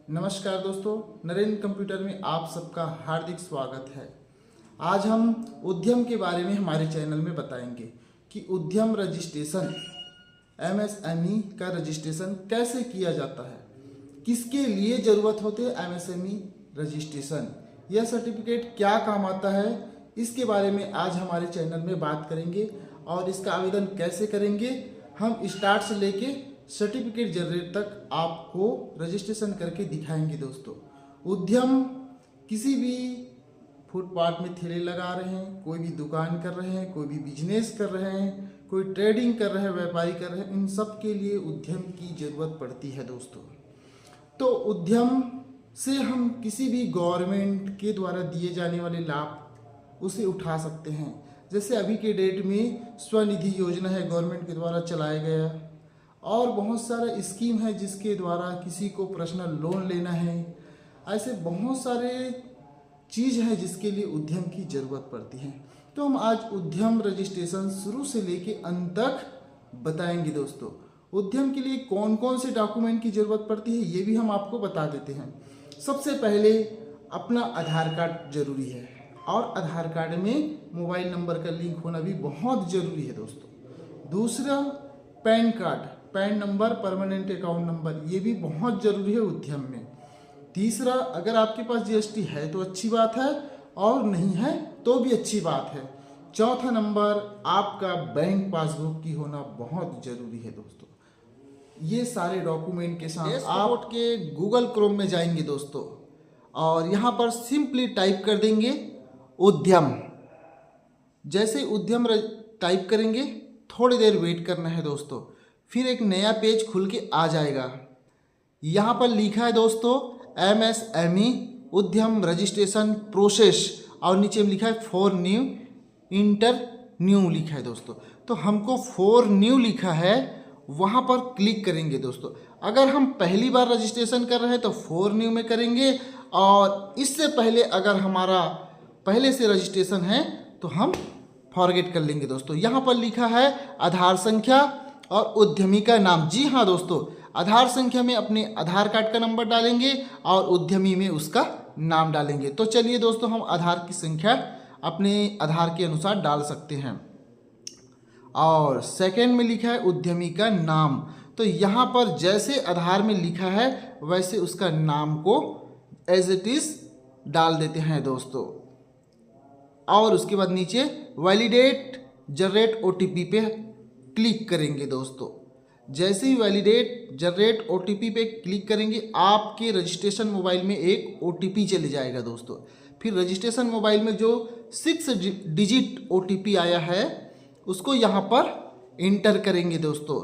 नमस्कार दोस्तों, नरेंद्र कंप्यूटर में आप सबका हार्दिक स्वागत है। आज हम उद्यम के बारे में हमारे चैनल में बताएंगे कि उद्यम रजिस्ट्रेशन एमएसएमई का रजिस्ट्रेशन कैसे किया जाता है, किसके लिए ज़रूरत होती है एमएसएमई रजिस्ट्रेशन, यह सर्टिफिकेट क्या काम आता है, इसके बारे में आज हमारे चैनल में बात करेंगे। और इसका आवेदन कैसे करेंगे, हम स्टार्ट से लेके सर्टिफिकेट जनरेट तक आपको रजिस्ट्रेशन करके दिखाएंगे। दोस्तों, उद्यम किसी भी फुटपाथ में ठेले लगा रहे हैं, कोई भी दुकान कर रहे हैं, कोई भी बिजनेस कर रहे हैं, कोई ट्रेडिंग कर रहे हैं, व्यापारी कर रहे हैं, इन सब के लिए उद्यम की ज़रूरत पड़ती है। दोस्तों, तो उद्यम से हम किसी भी गवर्नमेंट के द्वारा दिए जाने वाले लाभ उसे उठा सकते हैं। जैसे अभी के डेट में स्वनिधि योजना है, गवर्नमेंट के द्वारा चलाया गया, और बहुत सारा स्कीम है जिसके द्वारा किसी को पर्सनल लोन लेना है। ऐसे बहुत सारे चीज़ है जिसके लिए उद्यम की ज़रूरत पड़ती है। तो हम आज उद्यम रजिस्ट्रेशन शुरू से लेके अंत तक बताएंगे। दोस्तों, उद्यम के लिए कौन कौन से डॉक्यूमेंट की ज़रूरत पड़ती है ये भी हम आपको बता देते हैं। सबसे पहले अपना आधार कार्ड जरूरी है, और आधार कार्ड में मोबाइल नंबर का लिंक होना भी बहुत ज़रूरी है। दोस्तों, दूसरा pan card, pan number, permanent account number, ये भी बहुत ज़रूरी है उद्यम में। तीसरा, अगर आपके पास जीएसटी है तो अच्छी बात है, और नहीं है तो भी अच्छी बात है। चौथा नंबर, आपका बैंक पासबुक की होना बहुत ज़रूरी है। दोस्तों, ये सारे डॉक्यूमेंट के साथ आप के गूगल क्रोम में जाएंगे दोस्तों, और यहाँ पर सिंपली टाइप कर देंगे उद्यम। जैसे उद्यम टाइप करेंगे, थोड़ी देर वेट करना है दोस्तों, फिर एक नया पेज खुल के आ जाएगा। यहाँ पर लिखा है दोस्तों एमएसएमई उद्यम रजिस्ट्रेशन प्रोसेस, और नीचे में लिखा है फॉर न्यू इंटर न्यू लिखा है दोस्तों। तो हमको फॉर न्यू लिखा है, वहाँ पर क्लिक करेंगे। दोस्तों, अगर हम पहली बार रजिस्ट्रेशन कर रहे हैं तो फॉर न्यू में करेंगे, और इससे पहले अगर हमारा पहले से रजिस्ट्रेशन है तो हम फॉरगेट कर लेंगे। दोस्तों, यहाँ पर लिखा है आधार संख्या और उद्यमी का नाम। जी हाँ दोस्तों, आधार संख्या में अपने आधार कार्ड का नंबर डालेंगे और उद्यमी में उसका नाम डालेंगे। तो चलिए दोस्तों, हम आधार की संख्या अपने आधार के अनुसार डाल सकते हैं। और सेकंड में लिखा है उद्यमी का नाम, तो यहाँ पर जैसे आधार में लिखा है वैसे उसका नाम को एज इट इज डाल देते हैं दोस्तों। और उसके बाद नीचे वैलिडेट जनरेट ओटीपी पे क्लिक करेंगे। दोस्तों, जैसे ही वैलिडेट जनरेट ओटीपी पे क्लिक करेंगे, आपके रजिस्ट्रेशन मोबाइल में एक ओटीपी चले जाएगा। दोस्तों, फिर रजिस्ट्रेशन मोबाइल में जो 6 डिजिट ओटीपी आया है उसको यहाँ पर इंटर करेंगे। दोस्तों,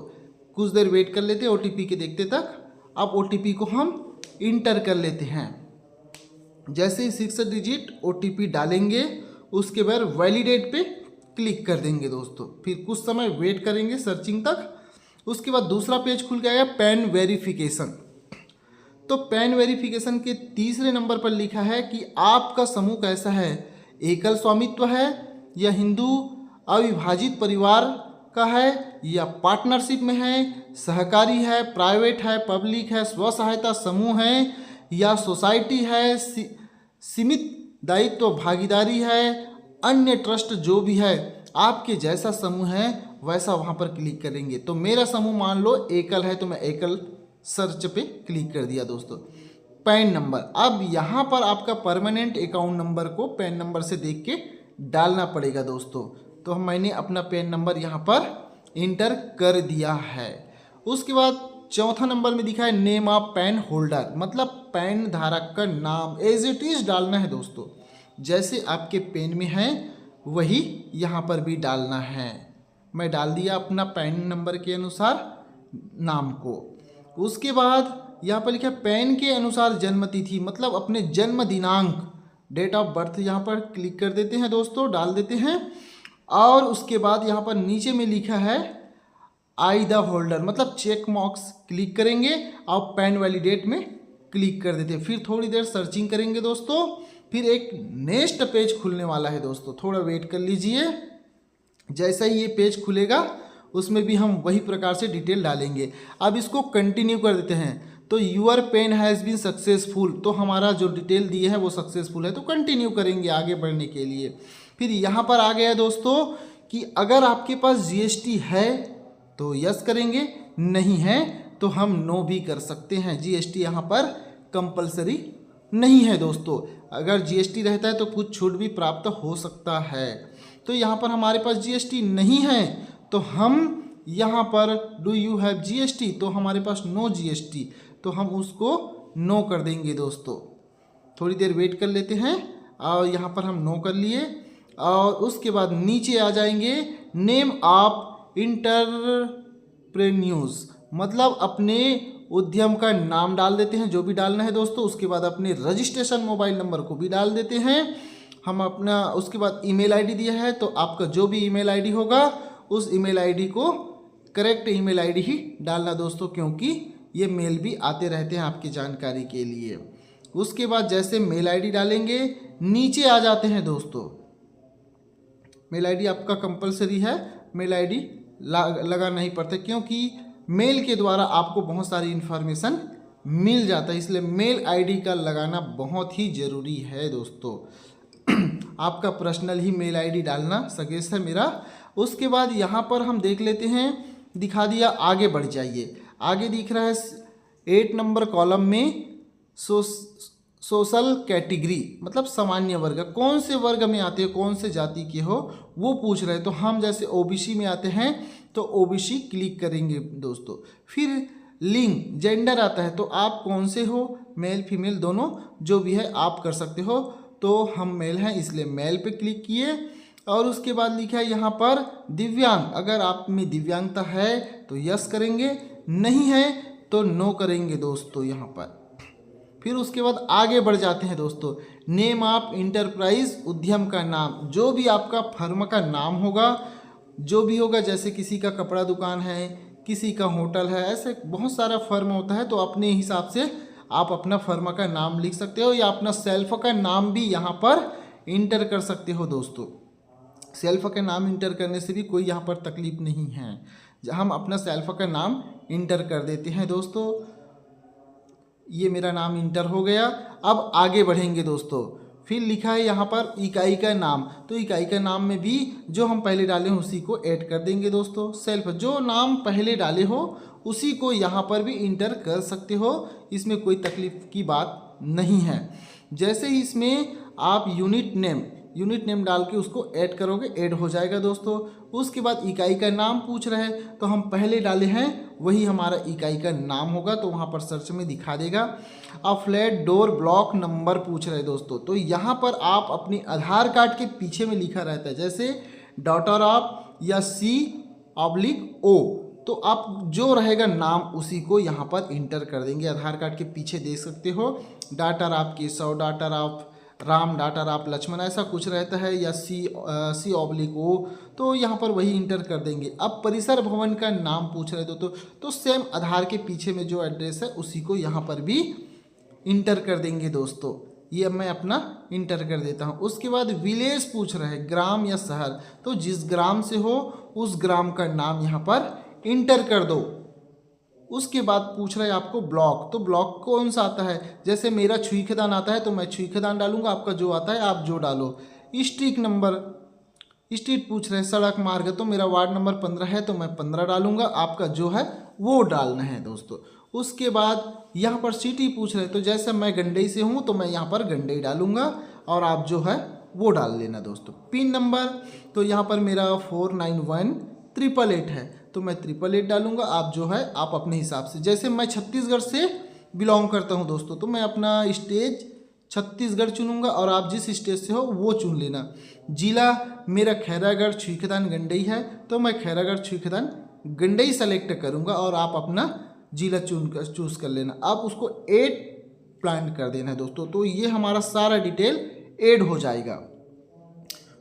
कुछ देर वेट कर लेते हैं ओटीपी के देखते तक। अब ओटीपी को हम इंटर कर लेते हैं। जैसे ही 6 डिजिट ओटीपी डालेंगे, उसके बाद वैलिडेट पे क्लिक कर देंगे। दोस्तों, फिर कुछ समय वेट करेंगे सर्चिंग तक। उसके बाद दूसरा पेज खुल गया पैन वेरिफिकेशन। तो पैन वेरिफिकेशन के तीसरे नंबर पर लिखा है कि आपका समूह कैसा है, एकल स्वामित्व है या हिंदू अविभाजित परिवार का है, या पार्टनरशिप में है, सहकारी है, प्राइवेट है, पब्लिक है, स्व सहायता समूह है, या सोसाइटी है, सीमित दायित्व भागीदारी है, अन्य ट्रस्ट जो भी है, आपके जैसा समूह है वैसा वहाँ पर क्लिक करेंगे। तो मेरा समूह मान लो एकल है, तो मैं एकल सर्च पे क्लिक कर दिया। दोस्तों, पैन नंबर, अब यहाँ पर आपका परमानेंट अकाउंट नंबर को पैन नंबर से देख के डालना पड़ेगा। दोस्तों, तो मैंने अपना पैन नंबर यहाँ पर इंटर कर दिया है। उसके बाद चौथा नंबर में दिखा है नेम ऑफ पैन होल्डर, मतलब पैन धारक का नाम एज इट इज डालना है। दोस्तों, जैसे आपके पेन में है वही यहाँ पर भी डालना है। मैं डाल दिया अपना पैन नंबर के अनुसार नाम को। उसके बाद यहाँ पर लिखा पैन के अनुसार जन्म तिथि, मतलब अपने जन्म दिनांक, डेट ऑफ बर्थ यहाँ पर क्लिक कर देते हैं। दोस्तों, डाल देते हैं। और उसके बाद यहाँ पर नीचे में लिखा है आई द होल्डर, मतलब चेक बॉक्स क्लिक करेंगे और पैन वैलिडेट में क्लिक कर देते हैं। फिर थोड़ी देर सर्चिंग करेंगे दोस्तों, फिर एक नेक्स्ट पेज खुलने वाला है। दोस्तों, थोड़ा वेट कर लीजिए। जैसा ही ये पेज खुलेगा उसमें भी हम वही प्रकार से डिटेल डालेंगे। अब इसको कंटिन्यू कर देते हैं। तो your pen has been successful, तो हमारा जो डिटेल दिए है वो सक्सेसफुल है, तो कंटिन्यू करेंगे आगे बढ़ने के लिए। फिर यहाँ पर आ गया दोस्तों कि अगर आपके पास जीएसटी है तो यस करेंगे, नहीं है तो हम नो भी कर सकते हैं। जीएसटी यहाँ पर कंपलसरी नहीं है दोस्तों, अगर जीएसटी रहता है तो कुछ छूट भी प्राप्त हो सकता है। तो यहाँ पर हमारे पास जीएसटी नहीं है तो हम यहाँ पर डू यू हैव जीएसटी, तो हमारे पास नो जीएसटी, तो हम उसको नो कर देंगे दोस्तों। थोड़ी देर वेट कर लेते हैं और यहाँ पर हम नो कर लिए और उसके बाद नीचे आ जाएंगे नेम ऑफ इंटरप्रेन्योर्स, मतलब अपने उद्यम का नाम डाल देते हैं जो भी डालना है दोस्तों। उसके बाद अपने रजिस्ट्रेशन मोबाइल नंबर को भी डाल देते हैं हम अपना। उसके बाद ईमेल आईडी दिया है तो आपका जो भी ईमेल आईडी होगा उस ईमेल आईडी को करेक्ट ईमेल आईडी ही डालना दोस्तों, क्योंकि ये मेल भी आते रहते हैं आपकी जानकारी के लिए। उसके बाद जैसे मेल आईडी डालेंगे नीचे आ जाते हैं दोस्तों। मेल आईडी आपका कंपलसरी है, मेल आईडी लगा नहीं पड़ता क्योंकि मेल के द्वारा आपको बहुत सारी इन्फॉर्मेशन मिल जाता है, इसलिए मेल आईडी का लगाना बहुत ही ज़रूरी है दोस्तों। आपका पर्सनल ही मेल आईडी डालना सजेस्ट है मेरा। उसके बाद यहाँ पर हम देख लेते हैं, दिखा दिया, आगे बढ़ जाइए। आगे दिख रहा है 8 नंबर कॉलम में सोशल कैटेगरी, मतलब सामान्य वर्ग, कौन से वर्ग में आते हो, कौन से जाति के हो वो पूछ रहे हैं। तो हम जैसे ओबीसी में आते हैं तो ओबीसी क्लिक करेंगे दोस्तों। फिर लिंग जेंडर आता है तो आप कौन से हो, मेल फीमेल दोनों जो भी है आप कर सकते हो। तो हम मेल हैं इसलिए मेल पे क्लिक किए और उसके बाद लिखा है यहाँ पर दिव्यांग, अगर आप में दिव्यांगता है तो यस करेंगे, नहीं है तो नो करेंगे दोस्तों यहाँ पर। फिर उसके बाद आगे बढ़ जाते हैं दोस्तों। नेम ऑफ इंटरप्राइज, उद्यम का नाम, जो भी आपका फर्म का नाम होगा, जो भी होगा, जैसे किसी का कपड़ा दुकान है, किसी का होटल है, ऐसे बहुत सारा फर्म होता है, तो अपने हिसाब से आप अपना फर्म का नाम लिख सकते हो या अपना सेल्फ का नाम भी यहाँ पर इंटर कर सकते हो दोस्तों। सेल्फ का नाम इंटर करने से भी कोई यहाँ पर तकलीफ नहीं है, हम अपना सेल्फ का नाम इंटर कर देते हैं दोस्तों। ये मेरा नाम इंटर हो गया। अब आगे बढ़ेंगे दोस्तों। फिर लिखा है यहाँ पर इकाई का नाम, तो इकाई का नाम में भी जो हम पहले डाले हैं उसी को ऐड कर देंगे दोस्तों। सेल्फ, जो नाम पहले डाले हो उसी को यहाँ पर भी इंटर कर सकते हो, इसमें कोई तकलीफ की बात नहीं है। जैसे ही इसमें आप यूनिट नेम डाल के उसको ऐड करोगे, ऐड हो जाएगा दोस्तों। उसके बाद इकाई का नाम पूछ रहे हैं तो हम पहले डाले हैं वही हमारा इकाई का नाम होगा, तो वहाँ पर सर्च में दिखा देगा। अब फ्लैट डोर ब्लॉक नंबर पूछ रहे हैं दोस्तों, तो यहाँ पर आप अपने आधार कार्ड के पीछे में लिखा रहता है, जैसे डॉटर ऑफ या C/O, तो आप जो रहेगा नाम उसी को यहाँ पर इंटर कर देंगे। आधार कार्ड के पीछे देख सकते हो daughter of Keshav, daughter of Ram, daughter of Lakshman, ऐसा कुछ रहता है, या C/O, तो यहाँ पर वही इंटर कर देंगे। अब परिसर भवन का नाम पूछ रहे तो सेम आधार के पीछे में जो एड्रेस है उसी को यहाँ पर भी इंटर कर देंगे दोस्तों। ये अब मैं अपना इंटर कर देता हूँ। उसके बाद विलेज पूछ रहे हैं, ग्राम या शहर, तो जिस ग्राम से हो उस ग्राम का नाम यहाँ पर इंटर कर दो। उसके बाद पूछ रहे हैं आपको ब्लॉक, तो ब्लॉक कौन सा आता है, जैसे मेरा छुईखेदान आता है तो मैं छुईखेदान डालूंगा, आपका जो आता है आप जो डालो। स्ट्रीट नंबर, स्ट्रीट पूछ रहे हैं, सड़क मार्ग, तो मेरा वार्ड नंबर 15 है तो मैं 15 डालूंगा, आपका जो है वो डालना है दोस्तों। उसके बाद यहाँ पर सिटी पूछ रहे हैं, तो जैसे मैं गंडई से हूँ तो मैं यहाँ पर गंडई डालूंगा और आप जो है वो डाल लेना दोस्तों। पिन नंबर, तो यहाँ पर मेरा 491888 है तो मैं 888 डालूंगा, आप जो है आप अपने हिसाब से, जैसे मैं छत्तीसगढ़ से बिलोंग करता हूँ दोस्तों तो मैं अपना स्टेट छत्तीसगढ़ चुनूंगा और आप जिस स्टेट से हो वो चुन लेना। जिला मेरा खैरागढ़ छुईखेदान गंडई है तो मैं खैरागढ़ छुईखेदान गंडई सेलेक्ट करूंगा और आप अपना जिला चूज़ कर लेना। आप उसको ऐड प्लान कर देना है दोस्तों, तो ये हमारा सारा डिटेल ऐड हो जाएगा।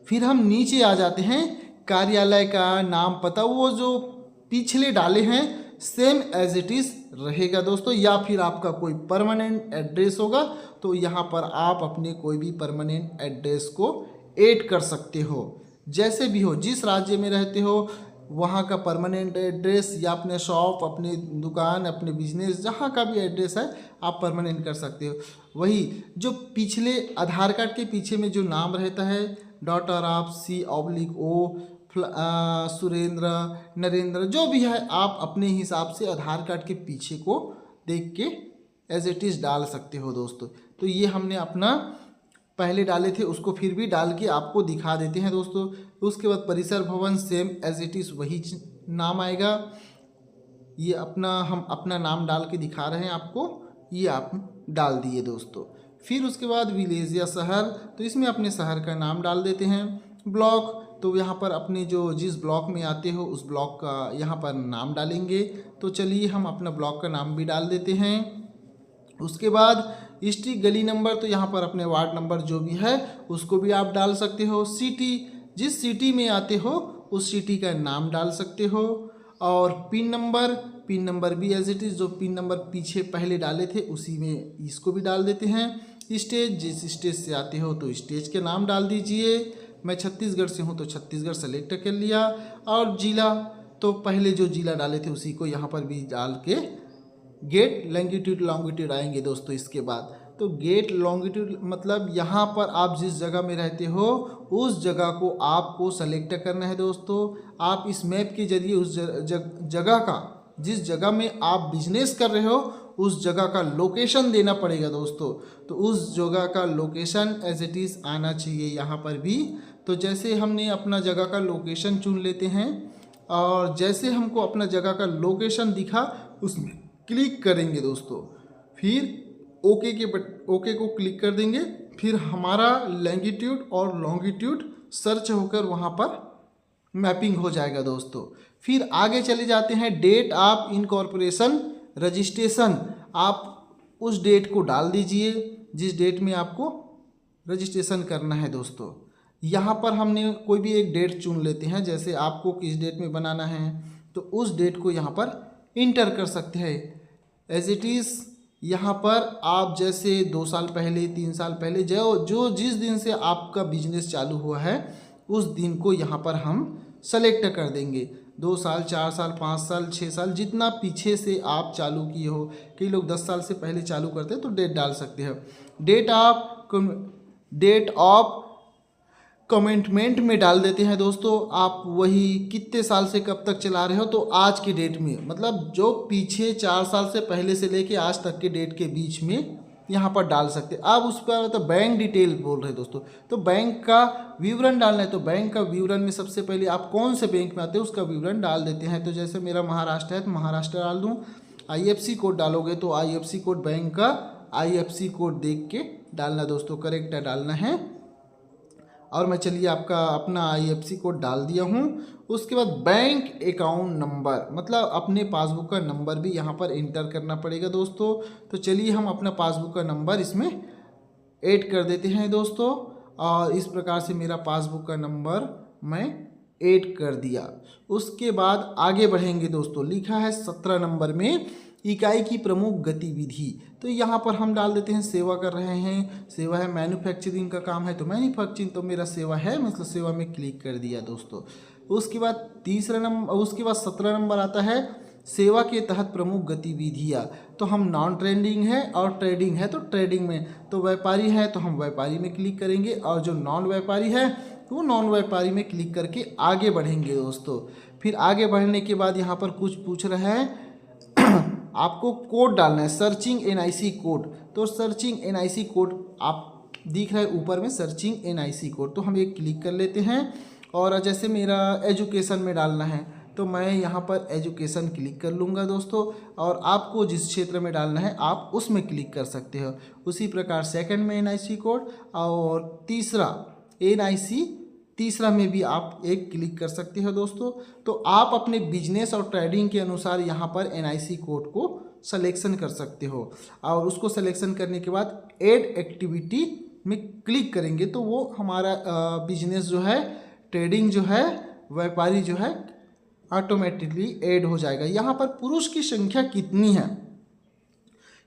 फिर हम नीचे आ जाते हैं, कार्यालय का नाम पता वो जो पिछले डाले हैं सेम एज इट इज़ रहेगा दोस्तों, या फिर आपका कोई परमानेंट एड्रेस होगा तो यहाँ पर आप अपने कोई भी परमानेंट एड्रेस को ऐड कर सकते हो। जैसे भी हो, जिस राज्य में रहते हो वहाँ का परमानेंट एड्रेस या अपने शॉप, अपनी दुकान, अपने बिजनेस, जहाँ का भी एड्रेस है आप परमानेंट कर सकते हो। वही जो पिछले आधार कार्ड के पीछे में जो नाम रहता है, daughter of C/O, Surendra, Narendra, जो भी है आप अपने हिसाब से आधार कार्ड के पीछे को देख के एज इट इज़ डाल सकते हो दोस्तों। तो ये हमने अपना पहले डाले थे, उसको फिर भी डाल के आपको दिखा देते हैं दोस्तों। उसके बाद परिसर भवन सेम एज इट इज़ वही नाम आएगा। ये हम अपना नाम डाल के दिखा रहे हैं आपको, ये आप डाल दिए दोस्तों। फिर उसके बाद विलेज या शहर, तो इसमें अपने शहर का नाम डाल देते हैं। ब्लॉक, तो यहाँ पर अपने जो जिस ब्लॉक में आते हो उस ब्लॉक का यहाँ पर नाम डालेंगे। तो चलिए हम अपना ब्लॉक का नाम भी डाल देते हैं। उसके बाद स्ट्रीट, गली नंबर, तो यहाँ पर अपने वार्ड नंबर जो भी है उसको भी आप डाल सकते हो। सिटी, जिस सिटी में आते हो उस सिटी का नाम डाल सकते हो। और पिन नंबर भी एज इट इज़, जो पिन नंबर पीछे पहले डाले थे उसी में इसको भी डाल देते हैं। स्टेट, जिस स्टेट से आते हो तो स्टेट के नाम डाल दीजिए। मैं छत्तीसगढ़ से हूँ तो छत्तीसगढ़ सेलेक्ट कर लिया। और जिला, तो पहले जो जिला डाले थे उसी को यहाँ पर भी डाल के गेट लॉन्गिट्यूड लॉन्गिट्यूड आएंगे दोस्तों। इसके बाद तो गेट लॉन्गिट्यूड मतलब यहाँ पर आप जिस जगह में रहते हो उस जगह को आपको सेलेक्ट करना है दोस्तों। आप इस मैप के जरिए उस जगह का, जिस जगह में आप बिजनेस कर रहे हो उस जगह का लोकेशन देना पड़ेगा दोस्तों। तो उस जगह का लोकेशन एज इट इज़ आना चाहिए यहाँ पर भी। तो जैसे हमने अपना जगह का लोकेशन चुन लेते हैं और जैसे हमको अपना जगह का लोकेशन दिखा उसमें क्लिक करेंगे दोस्तों। फिर ओके को क्लिक कर देंगे। फिर हमारा लॉन्गिट्यूड और लॉन्गिट्यूड सर्च होकर वहाँ पर मैपिंग हो जाएगा दोस्तों। फिर आगे चले जाते हैं, डेट ऑफ इनकॉर्पोरेशन रजिस्ट्रेशन, आप उस डेट को डाल दीजिए जिस डेट में आपको रजिस्ट्रेशन करना है दोस्तों। यहाँ पर हमने कोई भी एक डेट चुन लेते हैं, जैसे आपको किस डेट में बनाना है तो उस डेट को यहाँ पर इंटर कर सकते हैं एज इट इज़। यहाँ पर आप जैसे 2 साल पहले, 3 साल पहले जो जिस दिन से आपका बिजनेस चालू हुआ है उस दिन को यहाँ पर हम सेलेक्ट कर देंगे। 2 साल, 4 साल, 5 साल, 6 साल, जितना पीछे से आप चालू किए हो। कई लोग 10 साल से पहले चालू करते हैं तो डेट डाल सकते हैं। डेट ऑफ कमिटमेंट में डाल देते हैं दोस्तों। आप वही कितने साल से कब तक चला रहे हो तो आज की डेट में, मतलब जो पीछे 4 साल से पहले से लेके आज तक के डेट के बीच में यहाँ पर डाल सकते हैं। अब उस पर तो बैंक डिटेल बोल रहे हैं दोस्तों, तो बैंक का विवरण डालना है। तो बैंक का विवरण में सबसे पहले आप कौन से बैंक में आते हो उसका विवरण डाल देते हैं। तो जैसे मेरा महाराष्ट्र है तो महाराष्ट्र डाल दूँ। IFC कोड डालोगे तो IFC कोड, बैंक का IFC कोड देख के डालना दोस्तों, करेक्ट डालना है। और मैं चलिए आपका अपना IFC कोड डाल दिया हूँ। उसके बाद बैंक अकाउंट नंबर, मतलब अपने पासबुक का नंबर भी यहाँ पर इंटर करना पड़ेगा दोस्तों। तो चलिए हम अपना पासबुक का नंबर इसमें ऐड कर देते हैं दोस्तों। और इस प्रकार से मेरा पासबुक का नंबर मैं ऐड कर दिया। उसके बाद आगे बढ़ेंगे दोस्तों। लिखा है 17 नंबर में इकाई की प्रमुख गतिविधि, तो यहाँ पर हम डाल देते हैं सेवा कर रहे हैं। सेवा है, मैन्युफैक्चरिंग का काम है तो मैन्युफैक्चरिंग, तो मेरा सेवा है, मतलब सेवा में क्लिक कर दिया दोस्तों। उसके बाद 17 नंबर आता है सेवा के तहत प्रमुख गतिविधियाँ। तो हम नॉन ट्रेडिंग है और ट्रेडिंग है, तो ट्रेडिंग में तो व्यापारी है तो हम व्यापारी में क्लिक करेंगे, और जो नॉन व्यापारी है तो वो नॉन व्यापारी में क्लिक करके आगे बढ़ेंगे दोस्तों। फिर आगे बढ़ने के बाद यहाँ पर कुछ पूछ रहा है आपको कोड डालना है, सर्चिंग NIC कोड। तो सर्चिंग NIC कोड आप दिख रहा है ऊपर में, सर्चिंग NIC कोड, तो हम एक क्लिक कर लेते हैं। और जैसे मेरा एजुकेशन में डालना है तो मैं यहाँ पर एजुकेशन क्लिक कर लूँगा दोस्तों। और आपको जिस क्षेत्र में डालना है आप उसमें क्लिक कर सकते हो। उसी प्रकार सेकंड में NIC कोड, और तीसरा में भी आप एक क्लिक कर सकते हो दोस्तों। तो आप अपने बिजनेस और ट्रेडिंग के अनुसार यहाँ पर NIC कोड को सिलेक्शन कर सकते हो। और उसको सिलेक्शन करने के बाद ऐड एक्टिविटी में क्लिक करेंगे तो वो हमारा बिजनेस जो है, ट्रेडिंग जो है, व्यापारी जो है, ऑटोमेटिकली ऐड हो जाएगा। यहाँ पर पुरुष की संख्या कितनी है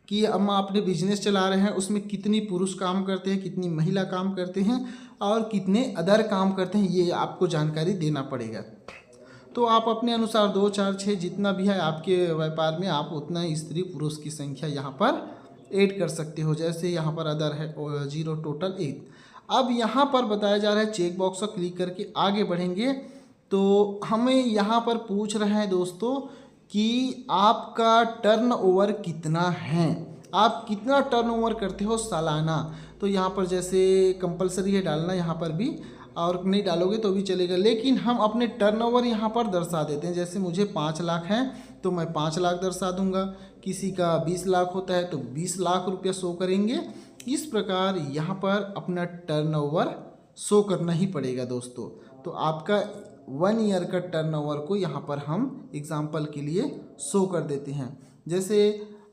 कि हम अपने बिजनेस चला रहे हैं उसमें कितनी पुरुष काम करते हैं, कितनी महिला काम करते हैं और कितने अदर काम करते हैं, ये आपको जानकारी देना पड़ेगा। तो आप अपने अनुसार 2, 4, 6 जितना भी है आपके व्यापार में, आप उतना स्त्री पुरुष की संख्या यहाँ पर ऐड कर सकते हो। जैसे यहाँ पर अदर है 0 टोटल 8। अब यहाँ पर बताया जा रहा है, चेक बॉक्स पर क्लिक करके आगे बढ़ेंगे तो हमें यहाँ पर पूछ रहे हैं दोस्तों कि आपका टर्नओवर कितना है, आप कितना टर्नओवर करते हो सालाना। तो यहाँ पर जैसे कंपलसरी है डालना यहाँ पर भी, और नहीं डालोगे तो भी चलेगा, लेकिन हम अपने टर्नओवर यहाँ पर दर्शा देते हैं। जैसे मुझे 5 लाख है तो मैं 5 लाख दर्शा दूंगा, किसी का 20 लाख होता है तो 20 लाख रुपया शो करेंगे। इस प्रकार यहाँ पर अपना टर्नओवर शो करना ही पड़ेगा दोस्तों। तो आपका 1 ईयर का टर्नओवर को यहाँ पर हम एग्जाम्पल के लिए शो कर देते हैं। जैसे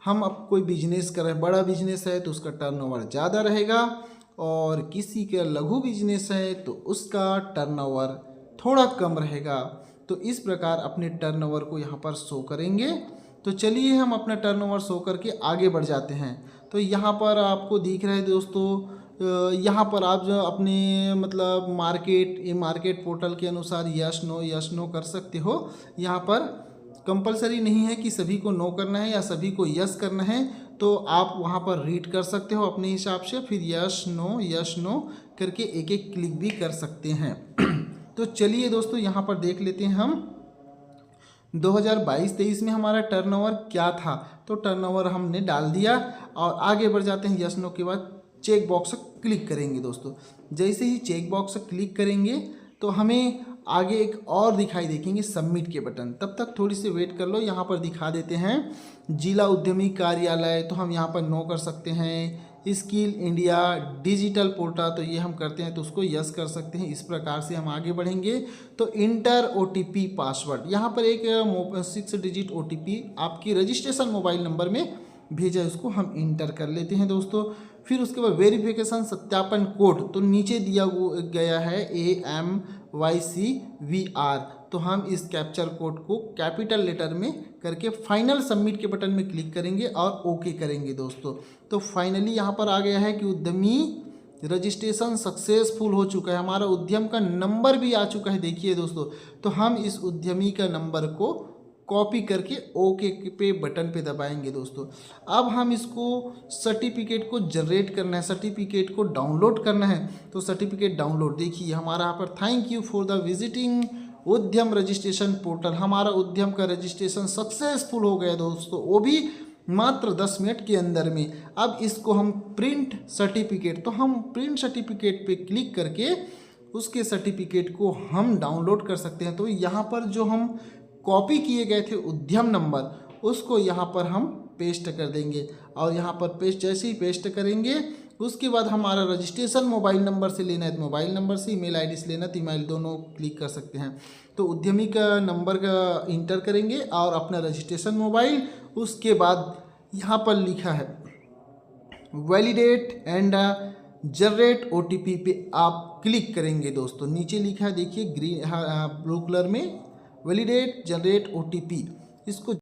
हम अब कोई बिजनेस कर रहे हैं, बड़ा बिजनेस है तो उसका टर्नओवर ज़्यादा रहेगा, और किसी का लघु बिजनेस है तो उसका टर्नओवर थोड़ा कम रहेगा। तो इस प्रकार अपने टर्नओवर को यहाँ पर शो करेंगे। तो चलिए हम अपना टर्नओवर शो करके आगे बढ़ जाते हैं। तो यहाँ पर आपको दिख रहा है दोस्तों, यहाँ पर आप जो अपने मतलब मार्केट पोर्टल के अनुसार यस नो कर सकते हो। यहाँ पर कंपलसरी नहीं है कि सभी को नो करना है या सभी को यस करना है, तो आप वहाँ पर रीड कर सकते हो अपने हिसाब से, फिर यस नो करके एक एक क्लिक भी कर सकते हैं। तो चलिए दोस्तों यहाँ पर देख लेते हैं हम 2022-23 में हमारा टर्नओवर क्या था। तो टर्नओवर हमने डाल दिया और आगे बढ़ जाते हैं। यस नो के बाद चेक बॉक्स क्लिक करेंगे दोस्तों। जैसे ही चेक बॉक्स क्लिक करेंगे तो हमें आगे एक और दिखाई देंगे सबमिट के बटन। तब तक थोड़ी सी वेट कर लो। यहाँ पर दिखा देते हैं जिला उद्यमी कार्यालय, तो हम यहाँ पर नो कर सकते हैं। स्किल इंडिया डिजिटल पोर्टल, तो ये हम करते हैं तो उसको यस कर सकते हैं। इस प्रकार से हम आगे बढ़ेंगे। तो इंटर OTP पासवर्ड, यहाँ पर एक 6 डिजिट OTP आपकी रजिस्ट्रेशन मोबाइल नंबर में भेजा, उसको हम इंटर कर लेते हैं दोस्तों। फिर उसके बाद वेरिफिकेशन सत्यापन कोड, तो नीचे दिया गया है AMYCVR, तो हम इस कैप्चर कोड को कैपिटल लेटर में करके फाइनल सबमिट के बटन में क्लिक करेंगे और ओके करेंगे दोस्तों। तो फाइनली यहाँ पर आ गया है कि उद्यमी रजिस्ट्रेशन सक्सेसफुल हो चुका है, हमारा उद्यम का नंबर भी आ चुका है। देखिए दोस्तों, तो हम इस उद्यमी का नंबर को कॉपी करके ओके पे बटन पे दबाएंगे दोस्तों। अब हम इसको सर्टिफिकेट को जनरेट करना है, सर्टिफिकेट को डाउनलोड करना है। तो सर्टिफिकेट डाउनलोड, देखिए हमारा यहाँ पर thank you for the visiting उद्यम रजिस्ट्रेशन पोर्टल, हमारा उद्यम का रजिस्ट्रेशन सक्सेसफुल हो गया दोस्तों, वो भी मात्र 10 मिनट के अंदर में। अब इसको हम प्रिंट सर्टिफिकेट, तो हम प्रिंट सर्टिफिकेट पे क्लिक करके उसके सर्टिफिकेट को हम डाउनलोड कर सकते हैं। तो यहाँ पर जो हम कॉपी किए गए थे उद्यम नंबर, उसको यहाँ पर हम पेस्ट कर देंगे। और यहाँ पर पेस्ट जैसे ही पेस्ट करेंगे उसके बाद हमारा रजिस्ट्रेशन मोबाइल नंबर से लेना है तो मोबाइल नंबर से, ईमेल आईडी से लेना तो ईमेल, दोनों क्लिक कर सकते हैं। तो उद्यमी का नंबर का इंटर करेंगे और अपना रजिस्ट्रेशन मोबाइल, उसके बाद यहाँ पर लिखा है वैलिडेट एंड जनरेट OTP पे आप क्लिक करेंगे दोस्तों। नीचे लिखा है देखिए ग्रीन ब्लू कलर में वैलिडेट जनरेट OTP, इसको